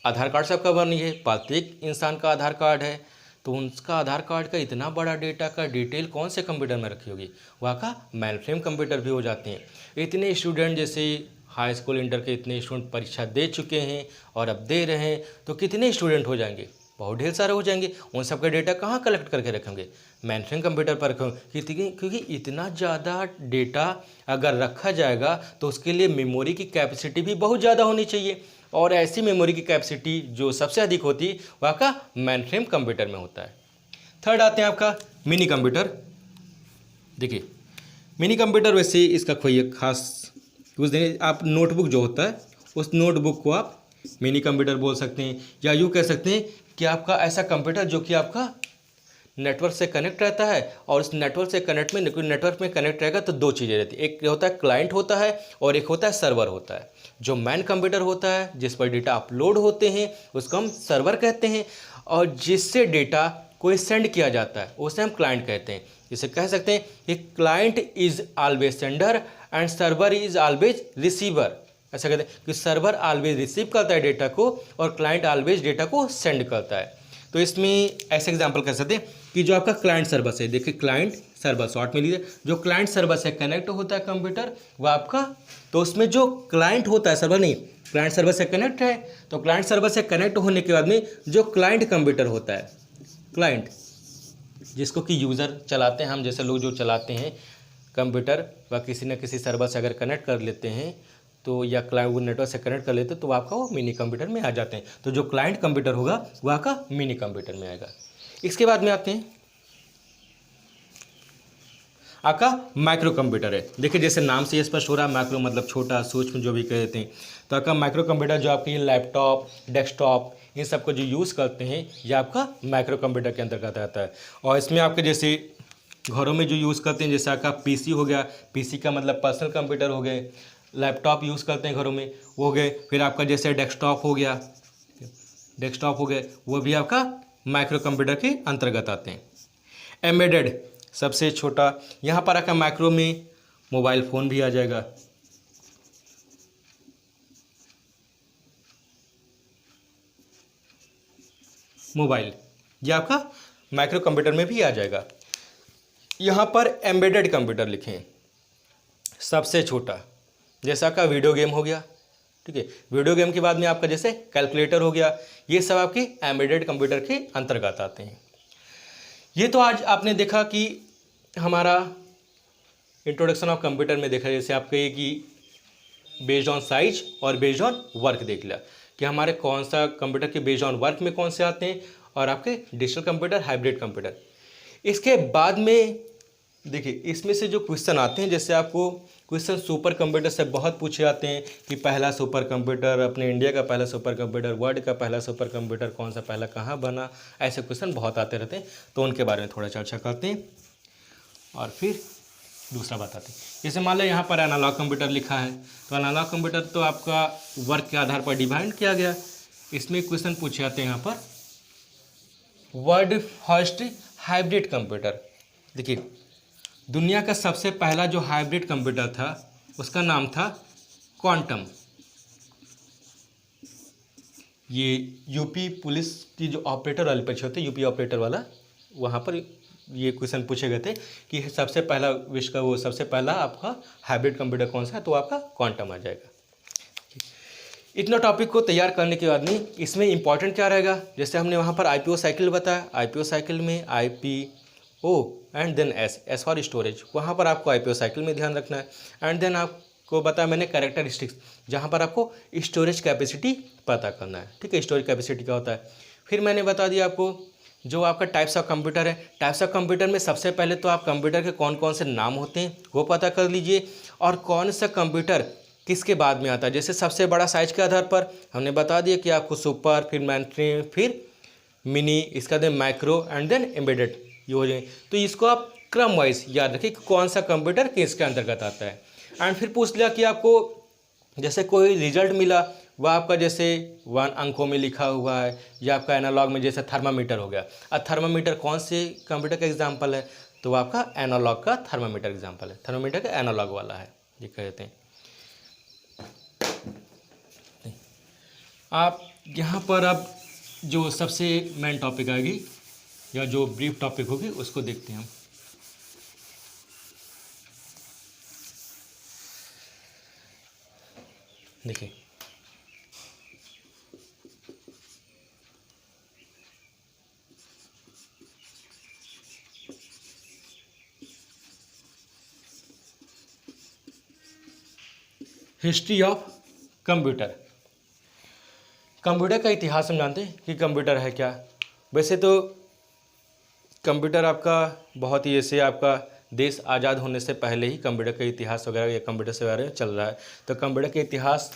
आधार कार्ड से आपका बनी है, प्रत्येक इंसान का आधार कार्ड है, तो उनका आधार कार्ड का इतना बड़ा डेटा का डिटेल कौन से कंप्यूटर में रखी होगी, वहाँ का मेनफ्रेम कंप्यूटर भी हो जाते हैं। इतने स्टूडेंट जैसे हाई स्कूल, इंटर के इतने स्टूडेंट परीक्षा दे चुके हैं और अब दे रहे हैं, तो कितने स्टूडेंट हो जाएंगे, बहुत ढेर सारे हो जाएंगे। उन सब का डेटा कहाँ कलेक्ट करके रखेंगे, मेनफ्रेम कंप्यूटर पर रखेंगे, क्योंकि इतना ज़्यादा डेटा अगर रखा जाएगा तो उसके लिए मेमोरी की कैपेसिटी भी बहुत ज़्यादा होनी चाहिए, और ऐसी मेमोरी की कैपेसिटी जो सबसे अधिक होती है वह का मेनफ्रेम कंप्यूटर में होता है। थर्ड आते हैं आपका मिनी कंप्यूटर। देखिए मिनी कंप्यूटर वैसे इसका कोई खास यूज़ नहीं, आप नोटबुक जो होता है उस नोटबुक को आप मिनी कंप्यूटर बोल सकते हैं, या यूँ कह सकते हैं कि आपका ऐसा कंप्यूटर जो कि आपका नेटवर्क से कनेक्ट रहता है, और उस नेटवर्क में कनेक्ट रहेगा तो दो चीज़ें रहती है, एक होता है क्लाइंट होता है और एक होता है सर्वर होता है। जो मैन कंप्यूटर होता है जिस पर डेटा अपलोड होते हैं उसको हम सर्वर कहते हैं, और जिससे डेटा कोई सेंड किया जाता है उसे हम क्लाइंट कहते हैं। इसे कह सकते हैं कि client is always sender and server is always receiver. ऐसा कहते हैं कि सर्वर ऑलवेज रिसीव करता है डेटा को और क्लाइंट ऑलवेज डेटा को सेंड करता है। तो इसमें ऐसे एग्जांपल कर सकते हैं कि जो आपका क्लाइंट सर्वर है, देखिए क्लाइंट सर्वर शॉर्ट में लीजिए, जो क्लाइंट सर्वर से कनेक्ट होता है कंप्यूटर वो आपका, तो उसमें जो क्लाइंट होता है, सर्वर नहीं, क्लाइंट सर्वर से कनेक्ट है, तो क्लाइंट सर्वर से कनेक्ट होने के बाद में जो क्लाइंट कंप्यूटर होता है, क्लाइंट जिसको कि यूज़र चलाते हैं, हम जैसे लोग जो चलाते हैं कंप्यूटर, वह किसी न किसी सर्वर से अगर कनेक्ट कर लेते हैं तो या क्लाइंट वो नेटवर्क से कनेक्ट कर लेते तो आपका वो मिनी कंप्यूटर में आ जाते हैं। तो जो क्लाइंट कंप्यूटर होगा वह आपका मिनी कंप्यूटर में आएगा। इसके बाद में आते हैं आपका माइक्रो कंप्यूटर है। देखिए जैसे नाम से स्पष्ट हो रहा है, माइक्रो मतलब छोटा, सूक्ष्म जो भी कह देते हैं। तो आपका माइक्रो कंप्यूटर जो आपके लैपटॉप, डेस्कटॉप इन सब को जो यूज़ करते हैं ये आपका माइक्रो कंप्यूटर के अंतर्गत आता है। और इसमें आपके जैसे घरों में जो यूज़ करते हैं, जैसे आपका पीसी हो गया, पीसी का मतलब पर्सनल कंप्यूटर हो गए, लैपटॉप यूज़ करते हैं घरों में वो हो गए, फिर आपका जैसे डेस्कटॉप हो गया, डेस्कटॉप हो गए, वो भी आपका माइक्रो कंप्यूटर के अंतर्गत आते हैं। एम्बेडेड सबसे छोटा, यहाँ पर आपका माइक्रो में मोबाइल फ़ोन भी आ जाएगा। मोबाइल ये आपका माइक्रो कंप्यूटर में भी आ जाएगा। यहाँ पर एम्बेडेड कंप्यूटर लिखें, सबसे छोटा, जैसा आपका वीडियो गेम हो गया, ठीक है, वीडियो गेम के बाद में आपका जैसे कैलकुलेटर हो गया, ये सब आपके एम्बेडेड कंप्यूटर के अंतर्गत आते हैं। ये तो आज आपने देखा कि हमारा इंट्रोडक्शन ऑफ कंप्यूटर में देखा, जैसे आपके कि बेस्ड ऑन साइज और बेस्ड ऑन वर्क देख लिया कि हमारे कौन सा कंप्यूटर के बेस्ड ऑन वर्क में कौन से आते हैं, और आपके डिजिटल कंप्यूटर, हाइब्रिड कंप्यूटर। इसके बाद में देखिए इसमें से जो क्वेश्चन आते हैं, जैसे आपको क्वेश्चन सुपर कंप्यूटर से बहुत पूछे जाते हैं कि पहला सुपर कंप्यूटर, अपने इंडिया का पहला सुपर कंप्यूटर, वर्ल्ड का पहला सुपर कंप्यूटर कौन सा, पहला कहाँ बना, ऐसे क्वेश्चन बहुत आते रहते हैं। तो उनके बारे में थोड़ा चर्चा करते हैं और फिर दूसरा बताते हैं। जैसे मान लो यहाँ पर एनालॉग कंप्यूटर लिखा है, तो एनालॉग कंप्यूटर तो आपका वर्क के आधार पर डिवाइड किया गया। इसमें क्वेश्चन पूछे जाते हैं यहाँ पर वर्ल्ड फर्स्ट हाइब्रिड कंप्यूटर। देखिए दुनिया का सबसे पहला जो हाइब्रिड कंप्यूटर था उसका नाम था क्वांटम। ये यूपी पुलिस की जो ऑपरेटर वाली परीक्षा होती है, यूपी ऑपरेटर वाला, वहाँ पर ये क्वेश्चन पूछे गए थे कि सबसे पहला विश्व का वो सबसे पहला आपका हाइब्रिड कंप्यूटर कौन सा है, तो आपका क्वांटम आ जाएगा। इतना टॉपिक को तैयार करने के बाद में इसमें इंपॉर्टेंट क्या रहेगा, जैसे हमने वहाँ पर आईपीओ साइकिल बताया, आईपीओ साइकिल में IPO and then S for storage, वहाँ पर आपको आईपीओ साइकिल में ध्यान रखना है। एंड देन आपको बताया मैंने कैरेक्टरिस्टिक्स, जहाँ पर आपको स्टोरेज कैपेसिटी पता करना है, ठीक है, स्टोरेज कैपेसिटी क्या होता है। फिर मैंने बता दिया आपको जो आपका टाइप्स ऑफ कंप्यूटर है, टाइप्स ऑफ कंप्यूटर में सबसे पहले तो आप कंप्यूटर के कौन कौन से नाम होते हैं वो पता कर लीजिए, और कौन सा कंप्यूटर किसके बाद में आता है। जैसे सबसे बड़ा साइज के आधार पर हमने बता दिया कि आपको सुपर, फिर मेन, फिर मिनी, इसका then micro and then embedded, ये हो जाए। तो इसको आप क्रम वाइज याद रखिए कि कौन सा कंप्यूटर किसके अंतर्गत आता है। एंड फिर पूछ लिया कि आपको जैसे कोई रिजल्ट मिला वह आपका जैसे 1 अंकों में लिखा हुआ है, या आपका एनालॉग में जैसे थर्मामीटर हो गया। अब थर्मामीटर कौन से कंप्यूटर का एग्जाम्पल है, तो आपका एनालॉग का थर्मामीटर एग्जाम्पल है, थर्मामीटर का एनालॉग वाला है, ये कहते हैं। आप यहाँ पर अब जो सबसे मेन टॉपिक आएगी या जो ब्रीफ टॉपिक होगी उसको देखते हैं हम। देखिए हिस्ट्री ऑफ कंप्यूटर, कंप्यूटर का इतिहास हम जानते हैं कि कंप्यूटर है क्या। वैसे तो कंप्यूटर आपका बहुत ही, जैसे आपका देश आज़ाद होने से पहले ही कंप्यूटर का इतिहास वगैरह या कंप्यूटर से बारे में चल रहा है। तो कंप्यूटर के इतिहास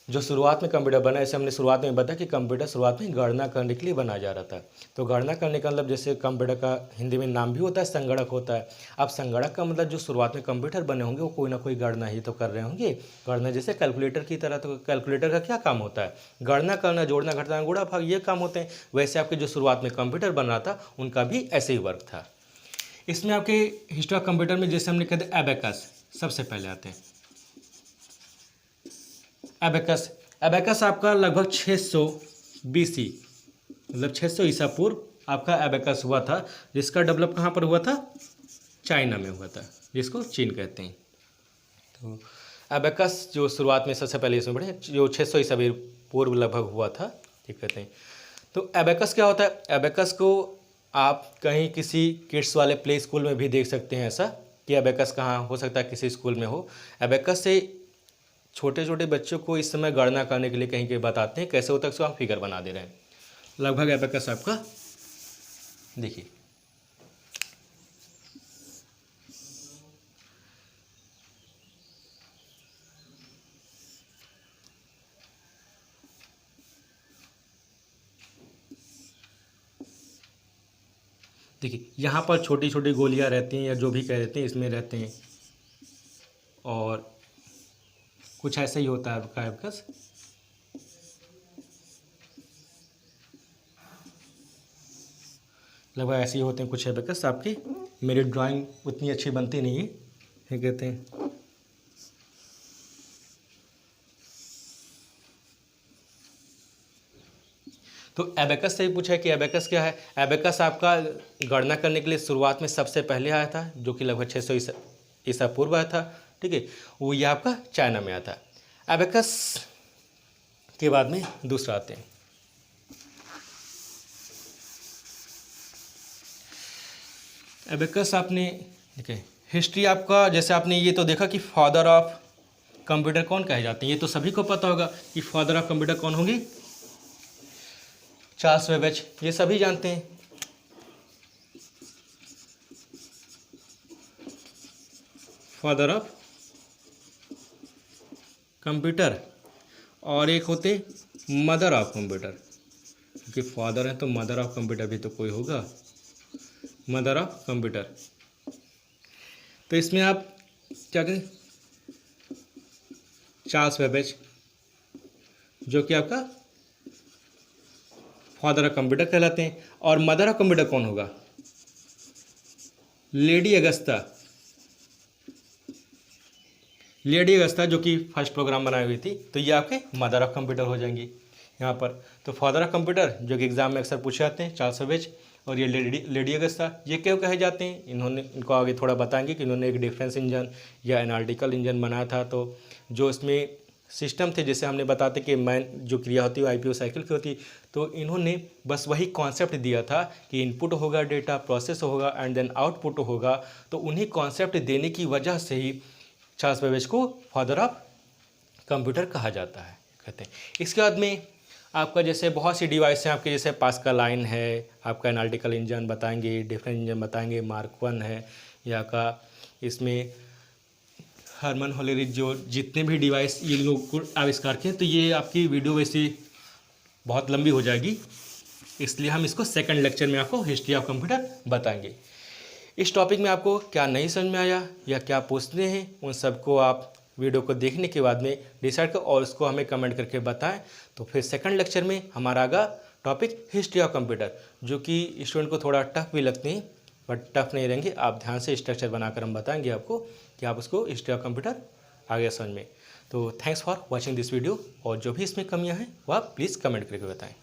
जो शुरुआत में कंप्यूटर बना, ऐसे हमने शुरुआत में बताया कि कंप्यूटर शुरुआत में गणना करने के लिए बनाया जा रहा था। तो गणना करने का मतलब जैसे कंप्यूटर का हिंदी में नाम भी होता है संगणक होता है। अब संगणक का मतलब जो शुरुआत में कंप्यूटर बने होंगे वो कोई ना कोई गणना ही तो कर रहे होंगे, गणना जैसे कैलकुलेटर की तरह। तो कैलकुलेटर का क्या काम होता है, गणना करना, जोड़ना, घटाना, गुणा भाग, ये काम होते हैं। वैसे आपके जो शुरुआत में कंप्यूटर बन रहा था उनका भी ऐसे ही वर्क था। इसमें आपके हिस्ट्री ऑफ कंप्यूटर में जैसे हमने कहते एबेकस सबसे पहले आते हैं। एबेकस आपका लगभग 600 BC, मतलब 600 ईसा पूर्व आपका एबेकस हुआ था, जिसका डेवलप कहाँ पर हुआ था, चाइना में हुआ था, जिसको चीन कहते हैं। तो एबेकस जो शुरुआत में सबसे पहले इसमें बढ़े जो 600 ईसा पूर्व लगभग हुआ था, ठीक कहते हैं। तो एबेकस क्या होता है, एबेकस को आप कहीं किसी किड्स वाले प्ले स्कूल में भी देख सकते हैं ऐसा कि एबेकस कहाँ हो सकता है, किसी स्कूल में हो। एबेकस से छोटे छोटे बच्चों को इस समय गणना करने के लिए कहीं कहीं बताते हैं कैसे होता है, उसको हम फिगर बना दे रहे हैं। लगभग एबेकस आपका देखिए, देखिए यहाँ पर छोटी छोटी गोलियां रहती हैं या जो भी कह देते हैं इसमें रहते हैं, और कुछ ऐसा ही होता है आपका एबेकस। लगभग ऐसे ही होते हैं कुछ एबेकस आपकी। मेरी ड्राइंग उतनी अच्छी बनती नहीं है, ये कहते हैं। तो एबेकस से ही पूछा है कि एबेकस क्या है। एबेकस आपका गणना करने के लिए शुरुआत में सबसे पहले आया था, जो कि लगभग 600 ईसा पूर्व आया था, ठीक है। वो ये आपका चाइना में आया था। एबेकस के बाद में दूसरा आते हैं। एबेकस आपने देखिए हिस्ट्री आपका, जैसे आपने ये तो देखा कि फादर ऑफ कंप्यूटर कौन कहे जाते हैं, ये तो सभी को पता होगा कि फादर ऑफ कंप्यूटर कौन होंगे, चार्ल्स बेबेज, ये सभी जानते हैं। फादर ऑफ कंप्यूटर, और एक होते मदर ऑफ कंप्यूटर, क्योंकि फादर है तो मदर ऑफ कंप्यूटर भी तो कोई होगा, मदर ऑफ कंप्यूटर। तो इसमें आप क्या करें, चार्ल्स बेबेज जो कि आपका फादर ऑफ कंप्यूटर कहलाते हैं, और मदर ऑफ कंप्यूटर कौन होगा, लेडी अगस्ता। लेडी अगस्ता जो कि फर्स्ट प्रोग्राम बनाई हुई थी, तो ये आपके मदर ऑफ कंप्यूटर हो जाएंगी यहाँ पर। तो फादर ऑफ कंप्यूटर जो कि एग्जाम में अक्सर पूछे जाते हैं, चार्ल्स बेबेज, और ये लेडी अगस्ता, ये क्यों कहे जाते हैं, इनको आगे थोड़ा बताएंगे कि इन्होंने एक डिफरेंस इंजन या एनालिटिकल इंजन बनाया था। तो जो इसमें सिस्टम थे, जैसे हमने बताते कि मैन जो क्रिया होती है आईपीओ साइकिल की होती, तो इन्होंने बस वही कॉन्सेप्ट दिया था कि इनपुट होगा, डेटा प्रोसेस होगा एंड देन आउटपुट होगा। तो उन्हीं कॉन्सेप्ट देने की वजह से ही चार्ल्स बेबेज को फादर ऑफ कंप्यूटर कहा जाता है, कहते हैं। इसके बाद में आपका जैसे बहुत सी डिवाइस हैं आपके, जैसे पास्कल लाइन है, आपका एनालिटिकल इंजन बताएंगे, डिफरेंस इंजन बताएंगे, मार्क 1 है या का। इसमें हरमन होलेरिच जो जितने भी डिवाइस ये लोग को आविष्कार किए, तो ये आपकी वीडियो वैसे बहुत लंबी हो जाएगी, इसलिए हम इसको सेकंड लेक्चर में आपको हिस्ट्री ऑफ कंप्यूटर बताएंगे। इस टॉपिक में आपको क्या नहीं समझ में आया या क्या पूछते हैं, उन सबको आप वीडियो को देखने के बाद में डिसाइड कर और उसको हमें कमेंट करके बताएं। तो फिर सेकंड लेक्चर में हमारा आगा टॉपिक हिस्ट्री ऑफ कंप्यूटर, जो कि स्टूडेंट को थोड़ा टफ भी लगते हैं, बट टफ नहीं रहेंगे। आप ध्यान से स्ट्रक्चर बनाकर हम बताएंगे आपको कि आप उसको हिस्ट्री ऑफ कंप्यूटर आ गया समझ में। तो thanks for watching this video, और जो भी इसमें कमियां हैं वो आप प्लीज़ कमेंट करके बताएं।